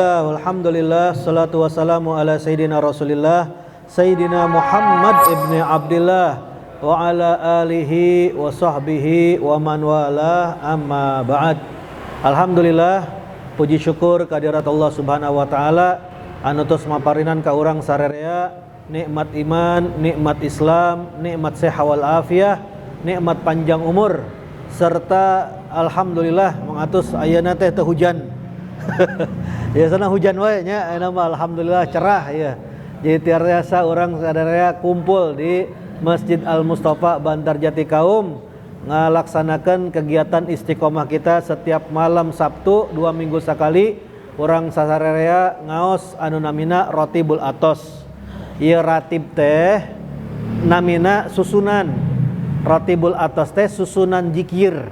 Alhamdulillah, salatu wassalamu ala Sayyidina Rasulillah Sayyidina Muhammad ibni Abdillah wa ala alihi wa sahbihi wa man wala amma ba'd. Alhamdulillah, puji syukur kehadirat Allah subhanahu wa ta'ala anu tos maparinan ka urang sarerea nikmat iman, nikmat Islam, nikmat sehat wal afiah, nikmat panjang umur, serta alhamdulillah mengatus ayeuna teh teu hujan. Ya sana hujan wae nya nama alhamdulillah cerah ya. Jadi tiasa orang sadaya kumpul di Masjid Al Mustafa Bantar Jati Kaum ngalaksanakan kegiatan istiqomah kita setiap malam Sabtu 2 minggu sekali. Orang sasarea ngaos anu namina Rotibul Atos. Ieu ratib teh namina susunan. Rotibul Atos teh susunan zikir.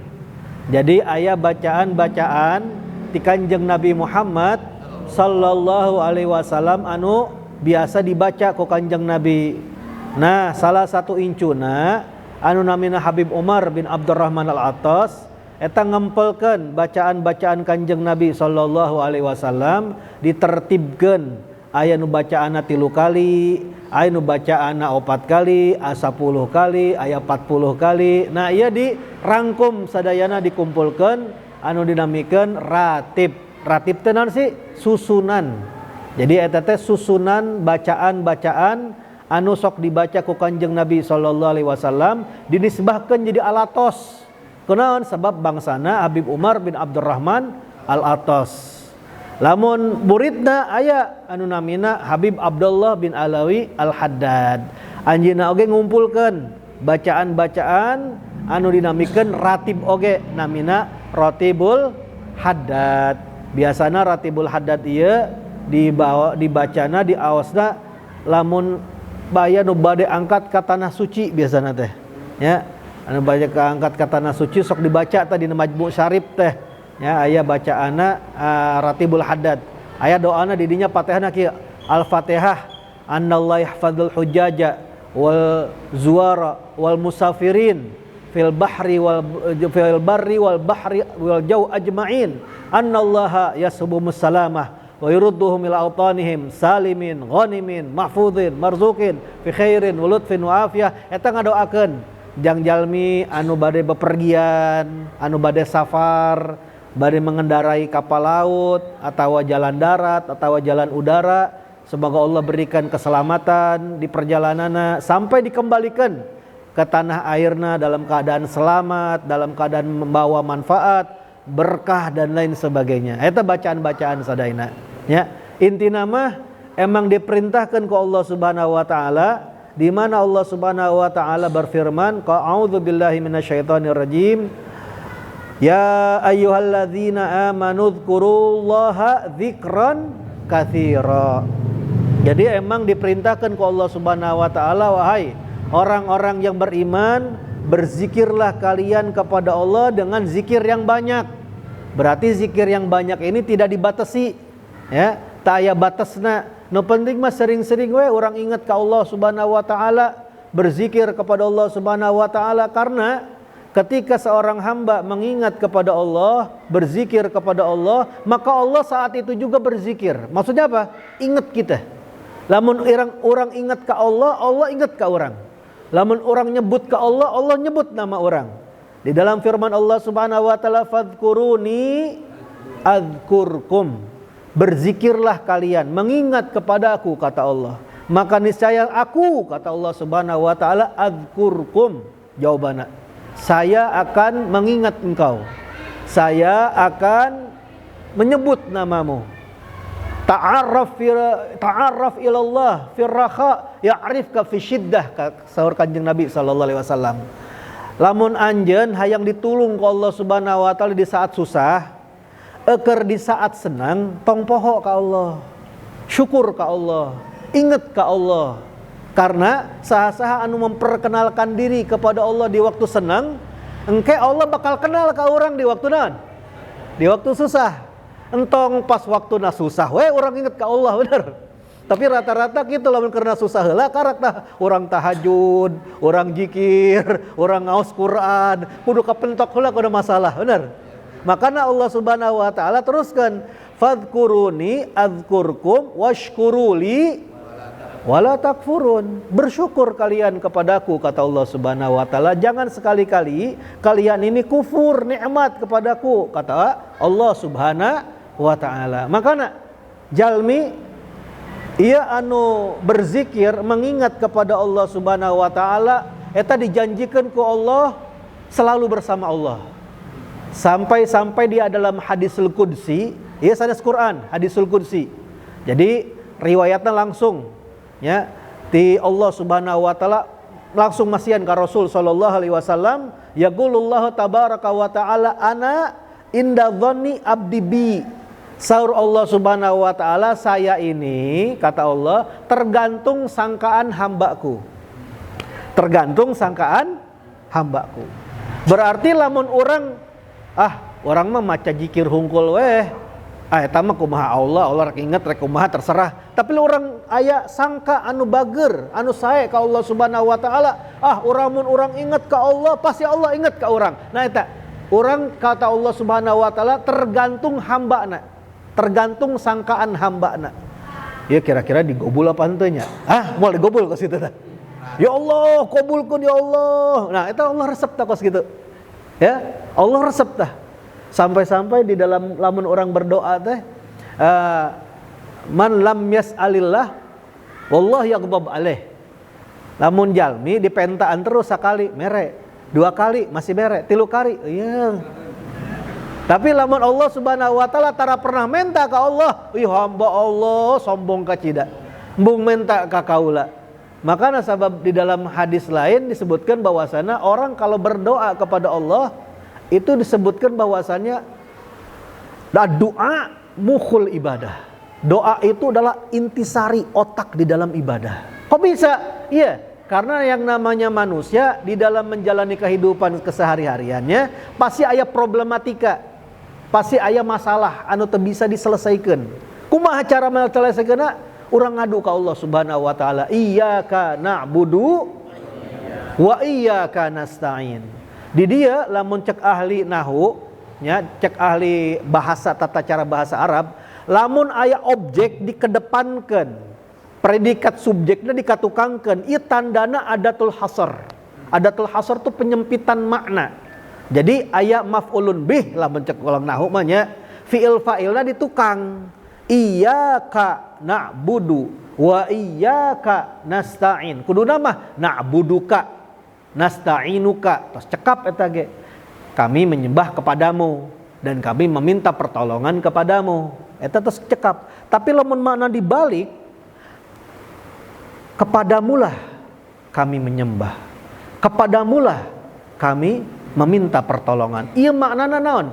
Jadi aya bacaan-bacaan ti Kanjeng Nabi Muhammad sallallahu alaihi wasallam anu biasa dibaca ku Kanjeng Nabi. Nah, salah satu incuna anu namina Habib Umar bin Abdurrahman Al-Attas eta ngempelkeun bacaan-bacaan Kanjeng Nabi sallallahu alaihi wasallam ditertibkeun. Aya nu bacaanna 3 kali, aya nu bacaanna 4 kali, aya 10 kali, aya 40 kali. Nah, ieu dirangkum sadayana dikumpulkeun anu dinamikeun ratib. Ratib teh naon sih? Susunan. Jadi eta teh susunan bacaan-bacaan anu sok dibaca ku Kanjeng Nabi sallallahu alaihi wasallam dinisbahkeun jadi alatos. Kunaon? Sabab bangsana Habib Umar bin Abdurrahman Al-Attas. Lamun muridna aya anu namina Habib Abdullah bin Alawi Al-Haddad. Anjeunna oge ngumpulkeun bacaan-bacaan anu dinamikeun ratib oge namina Rotibul Haddad. Biasana Rotibul Haddad ieu dibacana di aosna lamun baya nu bade angkat ka tanah suci biasana teh. Ya, anu bade angkat ka tanah suci sok dibaca teh dina Majmu' Syarif teh. Ya, aya bacaana Rotibul Haddad. Aya doana di dinya Fatihahna kieu. Al-Fatihah annallahu yahfadzul hujjaja wal zuwara wal musafirin fil bahri wal bahri wal jaw ajma'in annallaha yasbumus salamah wa yurudduhum ila awtanihim salimin ghanimin mahfudhin marzuqin fi khairin wa lutfin wa afiyah. Eta ngadoakeun jang jalmi anu bade bepergian, anu bade safar, bade mengendarai kapal laut atawa jalan darat atawa jalan udara, semoga Allah berikan keselamatan di perjalananna sampai dikembalikan ke tanah airna dalam keadaan selamat, dalam keadaan membawa manfaat, berkah dan lain sebagainya. Eta bacaan-bacaan sadaina. Ya, intina mah emang diperintahkan ke Allah Subhanahu wa taala di mana Allah Subhanahu wa taala berfirman, "A'udzubillahi minasyaitonir rajim. Ya ayyuhalladzina amanu dzkurullaha dzikran katsira." Jadi emang diperintahkan ke Allah Subhanahu wa taala, wahai orang-orang yang beriman, berzikirlah kalian kepada Allah dengan zikir yang banyak. Berarti zikir yang banyak ini tidak dibatasi, ya, tak aya batasna. No penting mah sering-sering we orang ingat ke Allah Subhanahu wa taala, berzikir kepada Allah Subhanahu wa taala, karena ketika seorang hamba mengingat kepada Allah, berzikir kepada Allah, maka Allah saat itu juga berzikir. Maksudnya apa? Ingat kita. Lamun orang ingat ke Allah, Allah ingat ke orang. Lamun orang nyebut ke Allah, Allah nyebut nama orang. Di dalam firman Allah Subhanahu wa taala, "Fadhkuruni adzkurkum." Berzikirlah kalian, mengingat kepada aku, kata Allah. Maka niscaya aku, kata Allah Subhanahu wa taala, adzkurkum. Jawabannya, saya akan mengingat engkau. Saya akan menyebut namamu. Ta'arraf ilallah firraha ya'rifka fi syiddah, sahur Kanjeng Nabi sallallahu alaihi wasallam. Lamun anjeun hayang ditulung ku Allah Subhanahu wa taala di saat susah, eukeur di saat senang, tong poho ka Allah. Syukur ka Allah, inget ka Allah. Karena saha-saha anu memperkenalkan diri kepada Allah di waktu senang, engke Allah bakal kenal ka urang di waktu naon? Di waktu susah. Entong pas waktu na susah we orang inget ke Allah, bener. Tapi rata-rata gitu lamun karena susah heula karak tah urang tahajud, urang zikir, urang ngaos Quran, kudu kapentok heula kudu masalah, bener. Makanya Allah Subhanahu wa taala teruskan, fadhkuruni adzkurkum washkuruli wala takfurun. Bersyukur kalian kepadaku, kata Allah Subhanahu wa taala. Jangan sekali-kali kalian ini kufur nikmat kepadaku, kata Allah Subhanahu wa taala. Makana jalmi ia anu berzikir mengingat kepada Allah Subhanahu wa taala eta dijanjikan ku Allah selalu bersama Allah. Sampai dia dalam hadisul qudsi, ia sanes Quran, hadisul qudsi. Jadi riwayatnya langsung ya ti Allah Subhanahu wa taala langsung masihan ka Rasul sallallahu alaihi wasallam, yaqulullahu tabaraka wa taala ana inda dhanni abdi bi. Saur Allah Subhanahu wa taala, saya ini, kata Allah, tergantung sangkaan hambaku. Tergantung sangkaan hambaku. Berarti lamun orang mah maca zikir hungkul weh. Eta mah kumaha Allah rek inget rek kumaha terserah. Tapi orang aya sangka anu bager, anu sae ka Allah Subhanahu wa taala. Urang mun urang inget ka Allah, pasti Allah inget ka urang. Nah eta, urang kata Allah Subhanahu wa taala tergantung hambana. Tergantung sangkaan hambana. Ya kira-kira digobul apa henteu nya? Moal digobul ka situ tah. Ya Allah, kabulkeun ya Allah. Nah, eta Allah resep tah kos gitu. Ya, Allah resep tah. Sampai-sampai di dalam lamun orang berdoa teh man lam yas'alillah wallahi yaghdab alaih. Lamun jalmi dipentaan terus sakali mere, 2 kali masih mere, 3 kali iya. Tapi lamun Allah Subhanahu wa taala tara pernah menta ka Allah, hamba Allah sombong ka cida. Embung menta ka kaula. Makanya sabab di dalam hadis lain disebutkan bahwasana orang kalau berdoa kepada Allah itu disebutkan bahwasannya doa mukhul ibadah. Doa itu adalah intisari otak di dalam ibadah. Kok bisa? Iya, karena yang namanya manusia di dalam menjalani kehidupan kesehari-hariannya pasti ada problematika. Pasti aya masalah anu teu bisa diselesaikan. Kumaha cara menyelesaikeunna? Urang ngadu ka Allah Subhanahu wa taala, iyyaka na'budu wa iyyaka nasta'in. Di dia lamun cek ahli nahwu nya, cek ahli bahasa tata cara bahasa Arab, lamun aya objek dikedepankeun, predikat subjeknya dikatukangkeun, ieu tandana adatul hasr. Adatul hasr itu penyempitan makna. Jadi aya maf'ulun bih lamun cek ulang nahwu mah nya, fi'il fa'ilna ditukang. Iyyaka na'budu wa iyyaka nasta'in. Kuduna mah na'buduka nasta'inuka. Terus cekap eta ge. Kami menyembah kepadamu dan kami meminta pertolongan kepadamu. Eta terus cekap. Tapi lamun makna dibalik, kepadamulah kami menyembah, kepadamulah kami meminta pertolongan. Ieu maknana naon?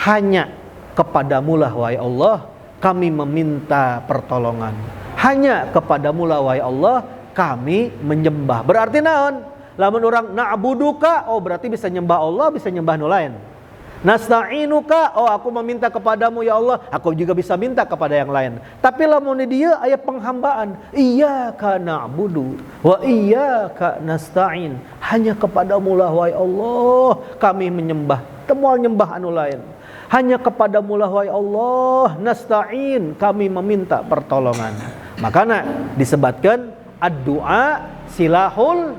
Hanya kepadamulah wahai Allah kami meminta pertolongan. Hanya kepadamulah wahai Allah kami menyembah. Berarti naon? Lamun orang na'buduka, berarti bisa nyembah Allah, bisa nyembah nu lain. Nasta'inuka, aku meminta kepadamu ya Allah, aku juga bisa minta kepada yang lain. Tapi lamun di dia aya penghambaan, iyyaka na'budu wa iyyaka nasta'in. Hanya kepadamu lah wahai Allah kami menyembah, teu moal nyembah anu lain. Hanya kepadamu lah wahai Allah nasta'in, kami meminta pertolongan. Makanya disebutkan ad-du'a silahul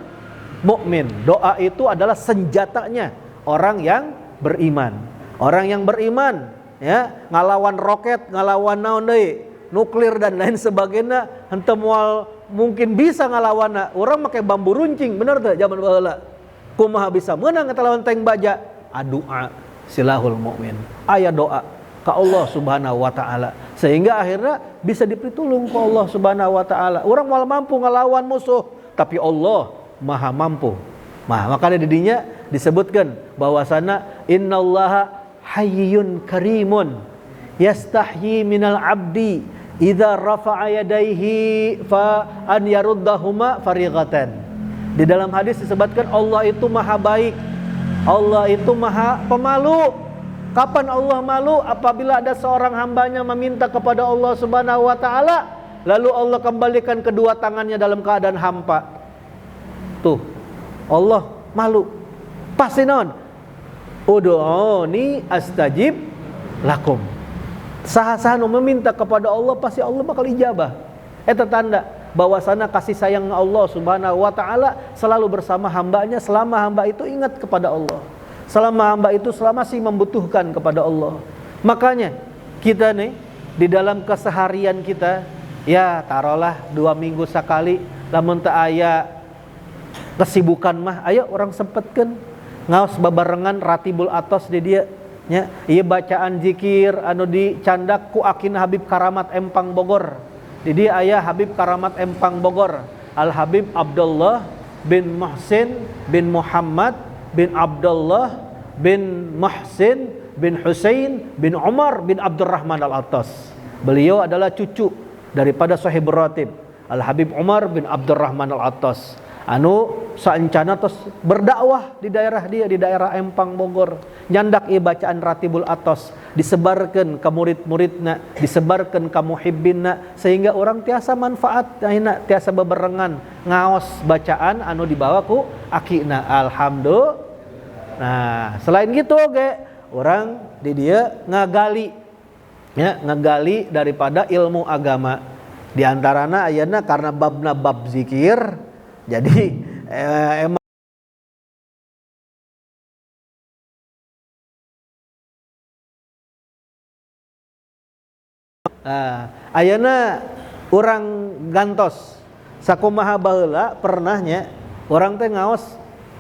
mukmin. Doa itu adalah senjatanya orang yang beriman. Orang yang beriman ya, ngalawan roket, ngalawan naon deui, nuklir dan lain sebagainya, henteu moal mungkin bisa ngalawanna. Urang make bambu runcing, bener teu zaman baheula. Kumaha bisa meunang eta lawan tank baja? Doa silahul mukmin. Aya doa ke Allah Subhanahu wa taala sehingga akhirnya bisa dipitulung ke Allah Subhanahu wa taala. Urang moal mampu ngalawan musuh, tapi Allah Maha mampu. Makanya di dinya disebutkan bahwasana innallaha hayyun karimun yastahyi minal abdi idza rafa'a yadayhi fa an yaruddahuma farighatan. Di dalam hadis disebutkan Allah itu maha baik, Allah itu maha pemalu. Kapan Allah malu? Apabila ada seorang hambanya meminta kepada Allah Subhanahu wa taala, lalu Allah kembalikan kedua tangannya dalam keadaan hampa. Tuh, Allah malu. Pasti naon? Ud'uni astajib lakum. Saha-saha nu meminta kepada Allah pasti Allah bakal ijabah. Eta tanda bahwasana kasih sayang Allah Subhanahu wa taala selalu bersama hambanya selama hamba itu ingat kepada Allah. Selama hamba itu masih membutuhkan kepada Allah. Makanya kita nih di dalam keseharian kita, ya taruhlah 2 minggu sekali, lamun teu aya kesibukan mah, ayo orang sempetkeun ngaos babarengan Ratibul Atos di dieu nya. Ieu bacaan zikir anu dicandak ku Akina Habib Karamat Empang Bogor. Di dieu aya Habib Karamat Empang Bogor, Al Habib Abdullah bin Muhsin bin Muhammad bin Abdullah bin Muhsin bin Husain bin Umar bin Abdurrahman Al-Attas. Beliau adalah cucu daripada Sahib Ratib Al Habib Umar bin Abdurrahman Al-Attas anu saencana tos berdakwah di daerah dia, di daerah Empang Bogor. Nyandak ieu bacaan Ratibul Atos disebarkeun ka murid-muridna, disebarkeun ka muhibbinna, sehingga orang tiasa manfaat ayeuna tiasa bebarengan ngaos bacaan anu dibawa ku akina. Alhamdulillah. Nah, selain gitu ge orang di dia ngagali, ya, ngagali daripada ilmu agama. Di antarana ayeuna karena babna bab zikir, jadi emang ayeuna urang gantos sakumaha baheula pernahnya orang teh ngaos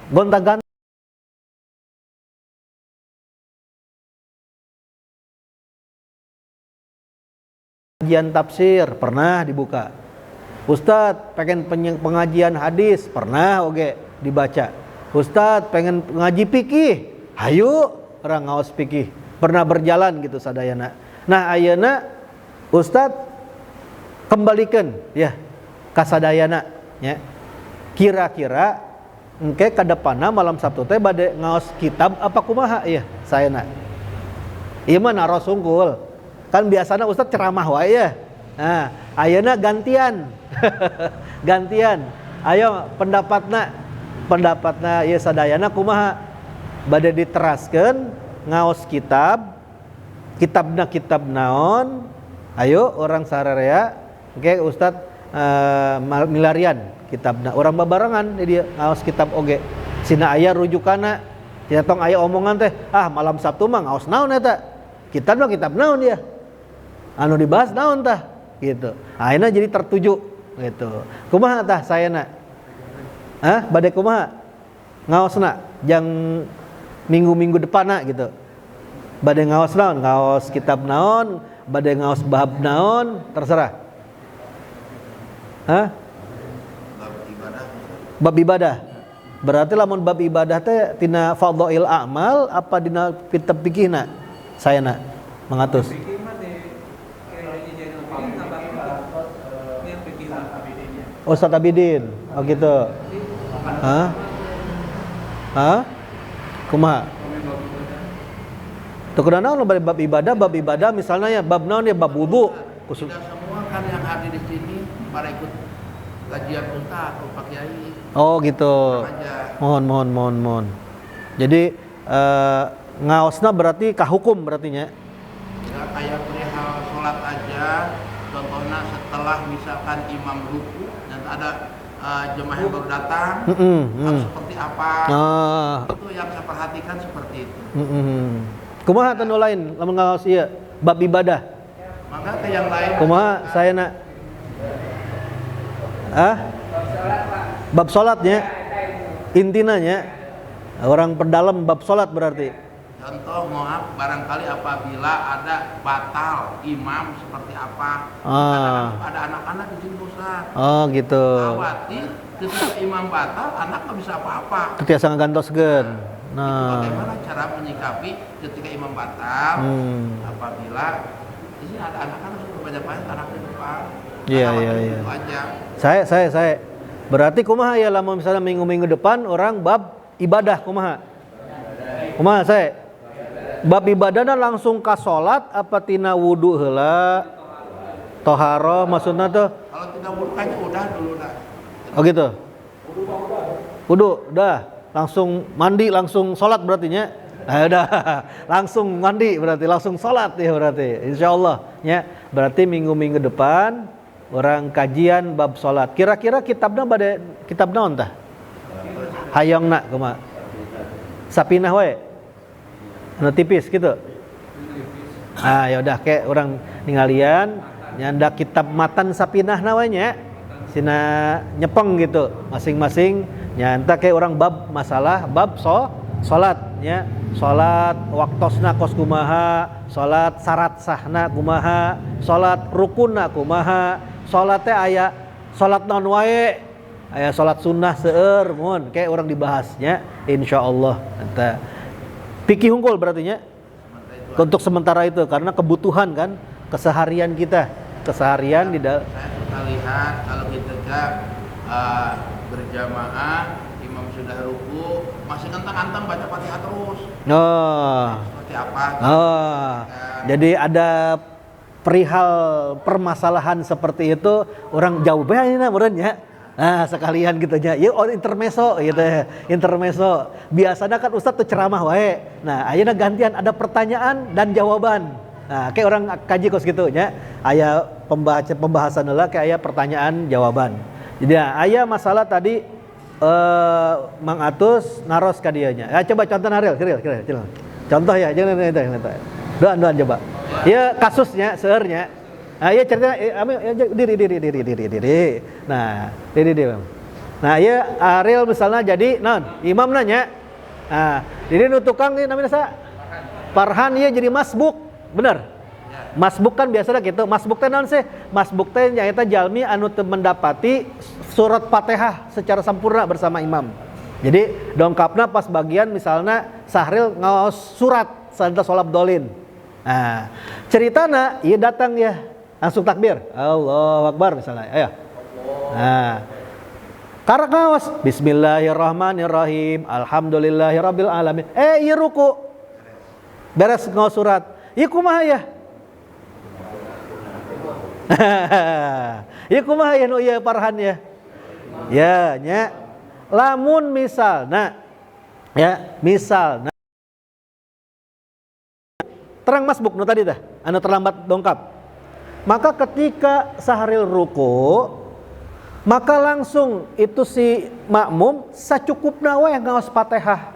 gonta-ganti pengajian tafsir pernah dibuka. Ustadz pengen pengajian hadis pernah oge dibaca. Ustadz pengen ngaji fikih, hayu orang ngaos fikih. Pernah berjalan gitu sadayana. Nah ayeuna Ustadz kembalikan ya ka sadayana ya. Kira-kira engke ka depanna malam Sabtu teh bade ngaos kitab apa kumaha ya sayana. Ieu mah naros unggul. Kan biasanya Ustadz ceramah wae ya. Nah, ayeuna gantian. Gantian. Ayo pendapatna ieu sadayana kumaha? Bade diteraskeun ngaos kitabna kitab naon? Ayo orang sararea. Oke, Ustadz milarian kitabna. Orang babarengan dia ngaos kitab oge. Sina aya rujukanna. Tina tong aya omongan teh, malam Sabtu mah ngaos naon eta? Kitabna kitab naon dia? Anu dibahas naon tah gitu. Ayeuna jadi tertuju gitu. Kumaha tah sayana? Bade kumaha? Ngaosna jang minggu-minggu depanna gitu. Bade ngaos naon? Ngaos kitab naon? Bade ngaos bab naon? Terserah. Bab ibadah. Berarti lamun bab ibadah teh tina fadhail a'mal apa dina kitab fikihna? Sayana mengatus. Ustaz Abidin, oh gitu. Kumaha? Tuh kunaon nu bab ibadah misalnya ya bab naon ya bab wudu. Tidak semua kan yang hadir di sini para ikut kajian Ustaz atau Pak Kiai. Oh gitu. Mohon. Jadi ngaosna berarti kahukum berarti nya. Ya kayak perihal salat aja, contohnya setelah misalkan imam ruku dan ada jemaah yang baru datang, harus seperti apa? Itu yang saya perhatikan seperti itu. Kumaha tanu lain lamun ngaos ieu bab ibadah? Maka ke yang lain. Kumaha sayana? Bab salatnya intina nya orang perdalam bab salat berarti. Contoh mohon barangkali apabila ada batal imam seperti apa. Ada anak-anak di sini Ustaz. Oh gitu. Khawatir ketika imam batal anak nggak bisa apa-apa. Tiasa ngagantoskeun. Itu bagaimana cara menyikapi ketika imam batal apabila di sini ada anak-anak sudah banyak anak di depan. Iya. Itu aja. Saya. Berarti kumaha ya lamun misalnya minggu-minggu depan orang bab ibadah kumaha? Kumaha saya? Bab ibadahna langsung ka salat apa tina wudu heula? Toharoh maksudna tuh? Kalau tidak wudu kan udah dulu dah. Oh gitu. Wudu udah langsung mandi langsung salat berarti nya. Udah langsung mandi berarti, langsung sholat ya berarti, insyaallah ya. Berarti minggu-minggu depan orang kajian bab sholat. Kira-kira kitabna pada kitab naon tah? Hayang nak kumaha? Sapinah wae. Anu tipis gitu. Ya udah kayak orang ninggalian nyanda kitab matan sapinah namanya. Sina nyepeng gitu. Masing-masing nyanta kayak orang bab masalah bab salat ya. Salat waktosna kos kumaha, salat syarat sahna kumaha, salat rukunna kumaha, salat teh aya salat naon wae, aya salat sunnah seueur mun kayak orang dibahasnya insyaallah. Eta fikih hungkul berarti nya untuk sementara itu karena kebutuhan kan keseharian kita, keseharian di dalam. Saya suka lihat kalau kita berjamaah imam sudah ruku masih kentang-kentang baca Fatihah terus. Seperti apa? Jadi ada perihal permasalahan seperti itu orang jauh banget ya. Nah sekalian gitu nya. Ya intermezzo gitu ya. Intermezzo. Biasanya kan Ustadz tuh ceramah wae. Nah, ayeuna gantian ada pertanyaan dan jawaban. Nah, kayak orang kaji kos gitu nya. Aya pembahasan heula kayak aya pertanyaan jawaban. Jadi aya masalah tadi Mang Atus naros ka dieu nya. Coba contoh Haril. Contoh ya, jangan itu. Doan coba. Ya kasusnya seurnya. Ya cerita diri. Nah, diri. Nah, ya Ariel misalnya jadi imam nanya. Nah, diri nu tukang ieu namina sa? Farhan ieu jadi masbuk. Bener? Masbuk kan biasanya gitu. Masbuk teh naon sih? Masbuk teh nyaeta jalmi anu teu mendapati surat Fatihah secara sempurna bersama imam. Jadi dongkapna pas bagian misalnya Sahril ngaos surat santa sholab dolin. Nah, ceritana ieu datang ya langsung takbir. Allahu Akbar misalnya. Ayo. Nah, karek ngaos Bismillahirrahmanirrahim. Alhamdulillahirabbil alamin. Ieu ruku. Beres ngaos surat. Ieu kumaha ya? Ieu kumaha ya nu ieu Farhan ya? Ya nya lamun misalna terang masbuk nu tadi dah anu terlambat dongkap, maka ketika Sahril ruku maka langsung itu si makmum sacukupna wae ngaos Fatihah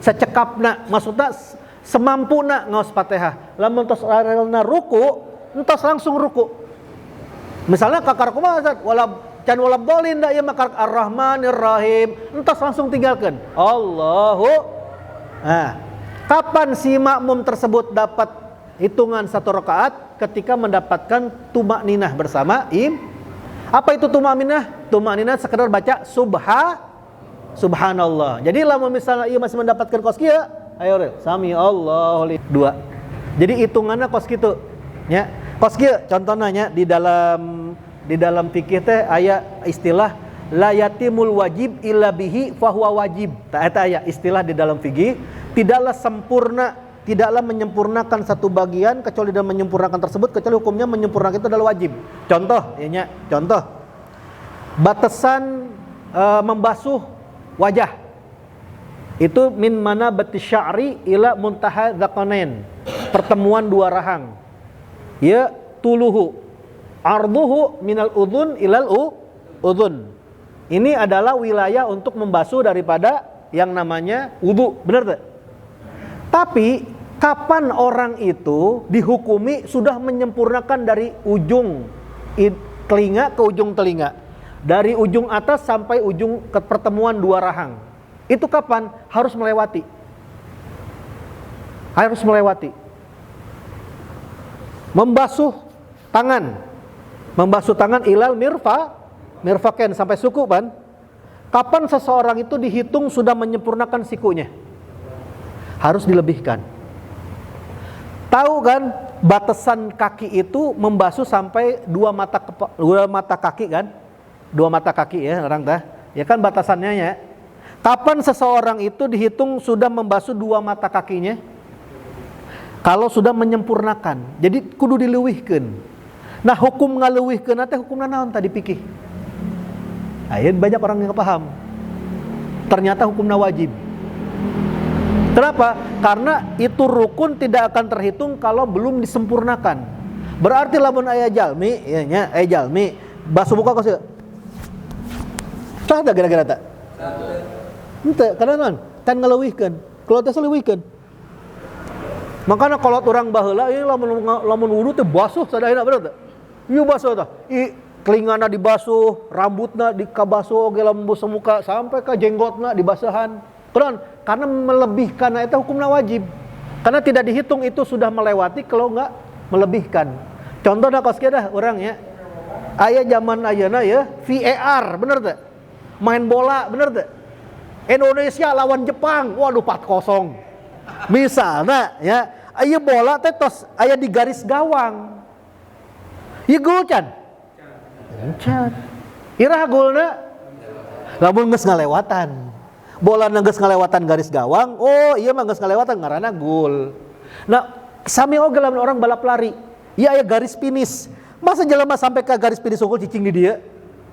secekapna, maksudna semampuna ngaos Fatihah. Lamun tos Sahrilna ruku entos langsung ruku, misalnya kakar kumaha can walab dolin da ieu maka Ar-Rahmanir Rahim entos langsung tinggalkan Allahu. Nah, kapan si makmum tersebut dapat hitungan satu rakaat? Ketika mendapatkan tumakninah bersama Apa itu tumakninah? Tumakninah sekedar baca subhanallah. Jadi lamun misalnya ieu masih mendapatkan kos kieu, ayo rel sami Allahu li 2. Jadi hitungannya kos kitu nya. Kos kieu contohna nya di dalam fikih teh aya istilah la yatimul wajib illa bihi fahuwa wajib. Eta aya istilah di dalam fikih, tidaklah sempurna, tidaklah menyempurnakan satu bagian kecuali dia menyempurnakan tersebut kecuali hukumnya menyempurnakan itu adalah wajib. Contoh ya, contoh batasan membasuh wajah itu min mana batisya'ri ila muntaha dzaqanain, pertemuan dua rahang. Ya tuluhu arduhu minal udhun ilal udhun. Ini adalah wilayah untuk membasuh daripada yang namanya wudu, benar tak? Tapi kapan orang itu dihukumi sudah menyempurnakan dari ujung telinga ke ujung telinga, dari ujung atas sampai ujung ke pertemuan dua rahang? Itu kapan? Harus melewati. Membasuh tangan ilal mirfaqain sampai suku kan. Kapan seseorang itu dihitung sudah menyempurnakan sikunya? Harus dilebihkan. Tahu kan batasan kaki itu membasuh sampai dua mata kaki kan? Dua mata kaki ya orang dah. Ya kan batasannya ya. Kapan seseorang itu dihitung sudah membasuh dua mata kakinya? Kalau sudah menyempurnakan. Jadi kudu dileuwihkeun. Nah, hukum ngaleuwihkeun teh hukumna naon tadi pikih? Banyak orang yang paham. Ternyata hukumna wajib. Kenapa? Karena itu rukun tidak akan terhitung kalau belum disempurnakan. Berarti lamun aya jalmi, ya nya aya jalmi, basuh muka kos. Sah da gara-gara tak? Henteu, karena naon? Kan ngeleuwihkeun. Kalau teh leuwihkeun. Makanya kalau orang baheula ieu lamun wudu teh basuh sadayana bener teh. Ieu basuh tah. Kelingana dibasuh, rambutna dikabasuh oge lamun basuh muka sampai ka jenggotna dibasahan. Kunaon? Karena melebihkan itu hukumnya wajib. Karena tidak dihitung itu sudah melewati kalau enggak melebihkan. Contohnya kos dah orang ya. Aya zaman ayeuna ya VAR, bener teh? Main bola, bener teh? Indonesia lawan Jepang, waduh 4-0. Misalnya ya, aya bola teh tos aya di garis gawang. Ieu gol can? Can. Iraha golna lamun geus ngalewatan. Bola geus ngalewatan garis gawang, oh iya mah geus ngalewatan ngaranna gol. Nah, sami oge lamun orang balap lari, ieu aya garis finish. Masa jelema sampai ke garis finish unggul cicing di dia?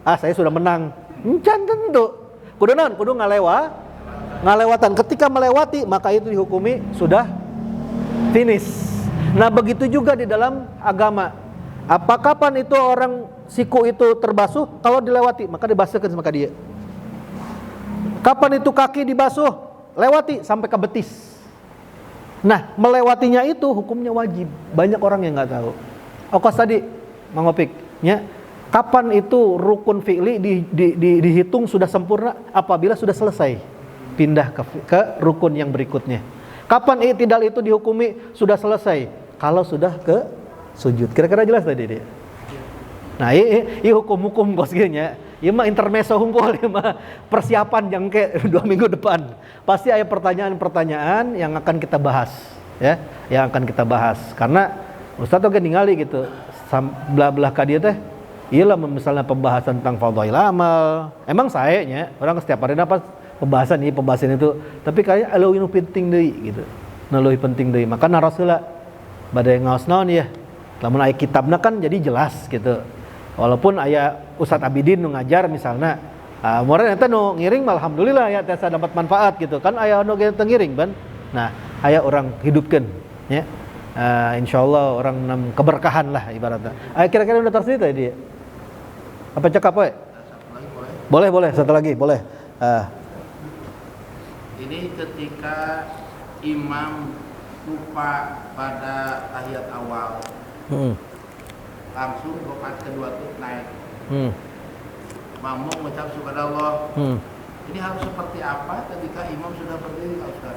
Ah, saya sudah menang. Can tentu. Kudu naon? Kudu ngalewatan. Ketika melewati, maka itu dihukumi sudah finish. Nah, begitu juga di dalam agama. Apa kapan itu orang siku itu terbasuh? Kalau dilewati, maka dibasuhkeun sama dia. Kapan itu kaki dibasuh? Lewati sampai ke betis. Nah, melewatinya itu hukumnya wajib. Banyak orang yang nggak tahu. Okos tadi, Mang Opik, ya. Kapan itu rukun fi'li dihitung sudah sempurna? Apabila sudah selesai pindah ke rukun yang berikutnya. Kapan i'tidal itu dihukumi sudah selesai? Kalau sudah ke sujud. Kira-kira jelas tadi dia. Nah, ini hukum-hukum kos nya. Ieu mah intermezzo hungkul, ieu mah persiapan yang ke 2 minggu depan. Pasti ada pertanyaan-pertanyaan yang akan kita bahas, ya, yang akan kita bahas. Karena Ustaz oge ningali gitu, belah-belah ka dieu teh, ieu lah misalnya pembahasan tentang fadhail amal. Emang saya nya, orang setiap hari dapat pembahasan itu, tapi kayak anu penting deui gitu. Nu leuwih penting deui. Maka Rasulullah bade ngaos naon ya. Lamun aya kitabna kan jadi jelas gitu. Walaupun aya Ustadz Abidin nu ngajar misalnya, moren eta nu ngiring alhamdulillah ya teh dapat manfaat gitu kan, aya nu ge teu ngiring ban. Nah, aya orang hidupkeun ya. Insyaallah orang nam keberkahan lah ibaratnya. Kira-kira udah tersedia tadi. Apa cakap we? Boleh, satu lagi, boleh. Ini ketika imam lupa pada tahiyat awal. Langsung rakaat kedua tuh naik. Makmum mengucap subhanallah. Ini harus seperti apa ketika imam sudah berdiri, Ustaz?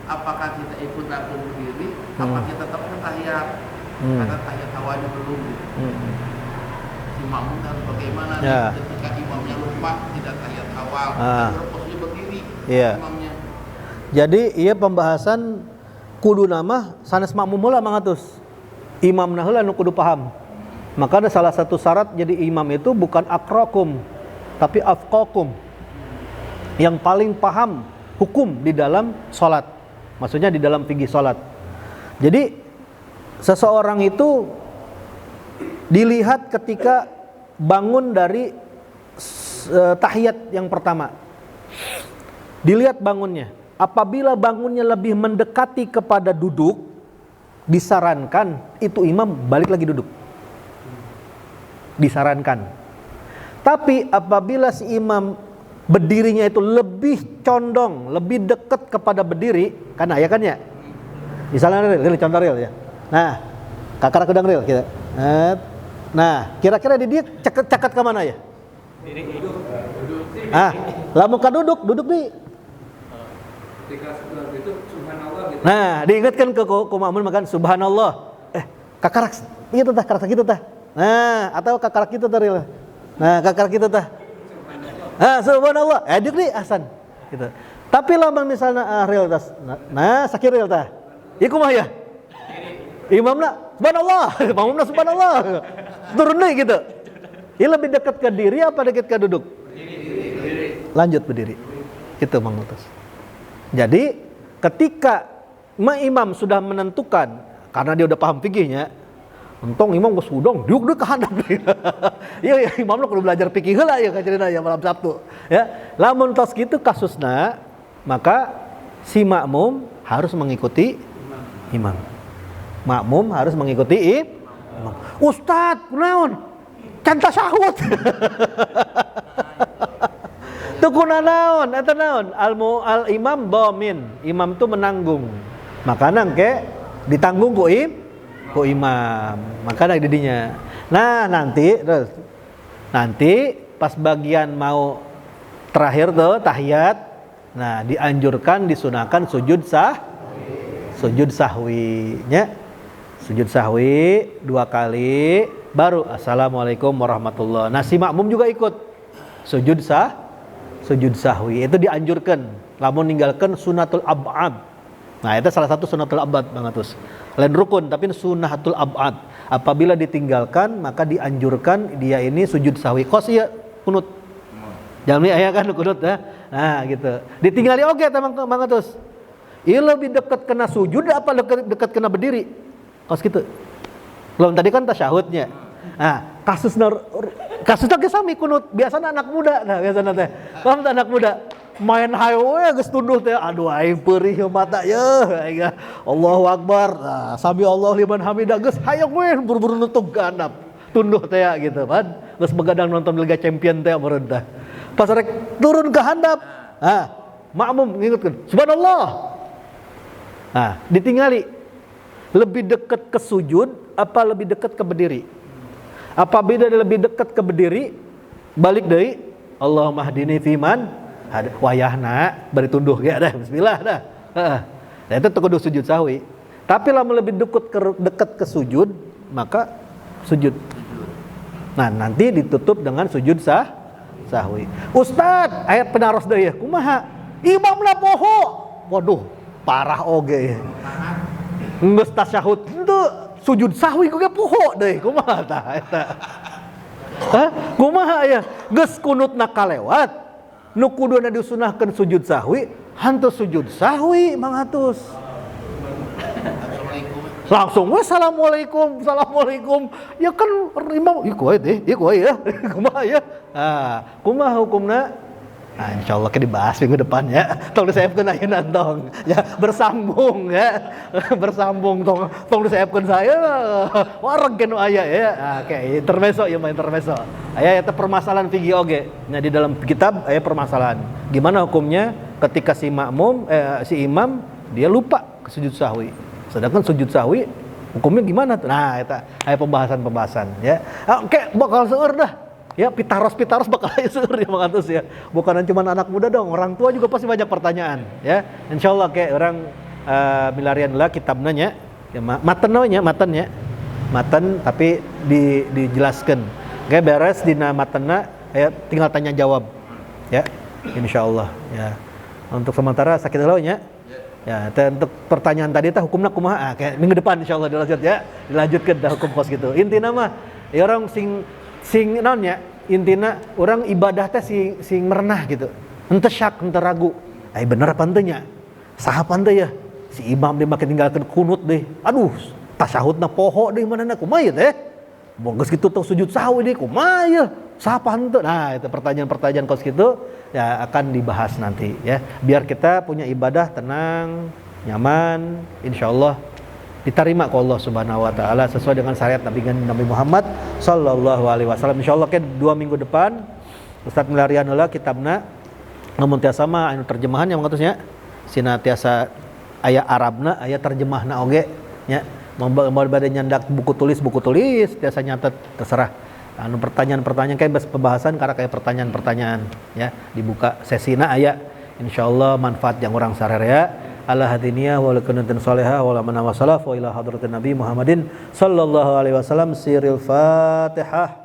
Apakah kita ikut langsung berdiri? Apa kita tetap tahiyat? Karena tahiyat awalnya belum. Si makmum harus bagaimana ketika imamnya lupa tidak tahiyat awal? Harus posisi berdiri imamnya. Jadi iya pembahasan kudu nama sanes makmum heula mangatus. Imam heula nu kudu paham. Maka ada salah satu syarat jadi imam itu bukan akrakum, tapi afqakum. Yang paling paham hukum di dalam sholat. Maksudnya di dalam fikih sholat. Jadi seseorang itu dilihat ketika bangun dari tahiyat yang pertama. Dilihat bangunnya. Apabila bangunnya lebih mendekati kepada duduk, disarankan itu imam balik lagi duduk. Disarankan. Tapi apabila si imam berdirinya itu lebih condong, lebih dekat kepada berdiri, kan ya kan ya. Misalnya real contoh real ya. Nah, kakak kedang real kita. Nah, kira-kira di dia caket ke mana ya? Duduk. Lamun ka duduk di. Ketika itu subhanallah gitu. Nah, diingatkan ke makmum makan subhanallah. Kakarak itu tah, karak gitu tah. Nah, atau kakarak gitu tah real. Nah, kakarak gitu tah. Subhanallah. Duduk di ahsan gitu. Tapi lamun misalnya real tas. Nah, sakit real tah. Ieu kumaha ya? Imamna subhanallah, makmumna subhanallah. Turun deui gitu. Ieu lebih dekat ke diri apa dekat ke duduk? Berdiri. Lanjut berdiri. Itu Mang Mutus. Jadi ketika imam sudah menentukan karena dia udah paham fikihnya, untung imam geus udong, diuk ke handap. Iya imam lu kudu belajar fikih heula ya kacerina ya malam Sabtu. Ya, lamun tos kitu kasusna, maka si makmum harus mengikuti imam. Makmum harus mengikuti imam. Ustaz, kunaon? Can tasyahud. Teu kunaon, eta naon? Al imam dhamin. Imam itu menanggung. Makana engke ditanggung ku imam. Makana didinya. Nah, nanti pas bagian mau terakhir tuh tahiyat, nah dianjurkan disunahkan sujud sahwi nya. Sujud sahwi 2 kali baru assalamualaikum warahmatullahi. Nah si makmum juga ikut sujud sahwi. Itu dianjurkan lamun ninggalkan sunatul ab'ad. Nah itu salah satu sunatul ab'ad bangatus. Lain rukun tapi sunatul ab'ad. Apabila ditinggalkan maka dianjurkan dia ini sujud sahwi. Kos iya kunut. Jangan aya kan kunut ya. Nah gitu. Ditinggali oge bangatus. Ieu lebih dekat kena sujud apa dekat kena berdiri? Kos gitu. Belum tadi kan tasyahudnya. Nah, kasusnya ge sami kunut. Biasana anak muda. Nah, biasana teh. Paham teh anak muda. Main hayo we geus tunduh teh. Aduh aing peurih mata yeuh. Allahu Akbar. Nah, sami Allah liman hamidah geus hayang we buru-buru nutup ganap. Tunduh teh gitu kan. Geus begadang nonton Liga Champion teh meureun teh. Pas rek turun ke handap. Nah, makmum ngingetkeun, subhanallah. Nah, ditinggali. Lebih dekat ke sujud apa lebih dekat ke berdiri? Apabila lebih dekat ke berdiri, balik deui Allahumma hdini fiman wayahna bari tunduh ge dah bismillah dah. Heeh. Nah, itu kudu sujud sahwi. Tapi lamun lebih dekat ke sujud, maka sujud. Nah, nanti ditutup dengan sujud sahwi. Ustaz, ayat penaros deui kumaha? Imamna poho. Waduh, parah oge. Geus tasyahud henteu sujud sahwi ku ge poho deui kumaha tah eta. Hah? Kumaha aya? Geus kunutna kalewat. Nu kuduna disunahkeun sujud sahwi, henteu sujud sahwi mangatus. Langsung we assalamualaikum. Ya kan imam ieu kuat teh, ieu kuat ya. Kumaha ya? Ah, kumaha hukumna? Nah, insyaallah ke dibahas minggu depan ya. Tong disaepkeun ayeuna tong. Ya, bersambung ya. Bersambung tong disaepkeun saya. Wareg nu aya ya. Oke, intermezzo ya, intermezzo. Aya eta permasalahan fikih oge. Nah, di dalam kitab aya permasalahan. Gimana hukumnya ketika si makmum si imam dia lupa ke sujud sahwi. Sedangkan sujud sahwi hukumnya gimana tuh? Nah, eta aya pembahasan ya. Oke, bakal seueur dah. Ya pitaros bakal seueur ya mangatus ya. Bukan cuma anak muda dong, orang tua juga pasti banyak pertanyaan ya. Insyaallah kayak orang milarian lah kitabna nya. Ya matennya. Maten tapi dijelaskan. Kayak beres dina matenna ya tinggal tanya jawab. Ya. Insyaallah ya. Untuk sementara sakit heula nya. Ya, untuk pertanyaan tadi teh hukumna kumaha? Kayak minggu depan insyaallah dilanjutkan dah hukum kos gitu. Intina mah ya orang sing naonnya intina orang ibadah teh sing merenah gitu. Henteu syak, henteu ragu. Ai bener apa henteu nya? Saha pan teh ya? Si imam dia make tinggalkeun kunut deh. Aduh, tasyahudna poho deui manehna kumaha teh? Geus kitu tong sujud sahwi deui kumaha ya? Saha pan teh? Nah, itu pertanyaan-pertanyaan kos kitu ya akan dibahas nanti ya. Biar kita punya ibadah tenang, nyaman, insyaallah diterima ku Allah Subhanahu wa taala sesuai dengan syariat Nabi Muhammad sallallahu alaihi wasallam. Insyaallah ke 2 minggu depan Ustaz milarian heula kitabna namun tiasa mah anu terjemahan yang maksudnya sina tiasa aya Arabna aya terjemahna oge nya. Mau bade nyandak buku tulis tiasa nyatet terserah. Anu pertanyaan-pertanyaan kayak pembahasan karena kayak pertanyaan-pertanyaan ya dibuka sesina aya insyaallah manfaat yang orang sararea. Ala hadiniyah wa lakunatin salihah wa la manawassalaf wa ila hadratin Nabi Muhammadin sallallahu alaihi wasallam siril Fatihah.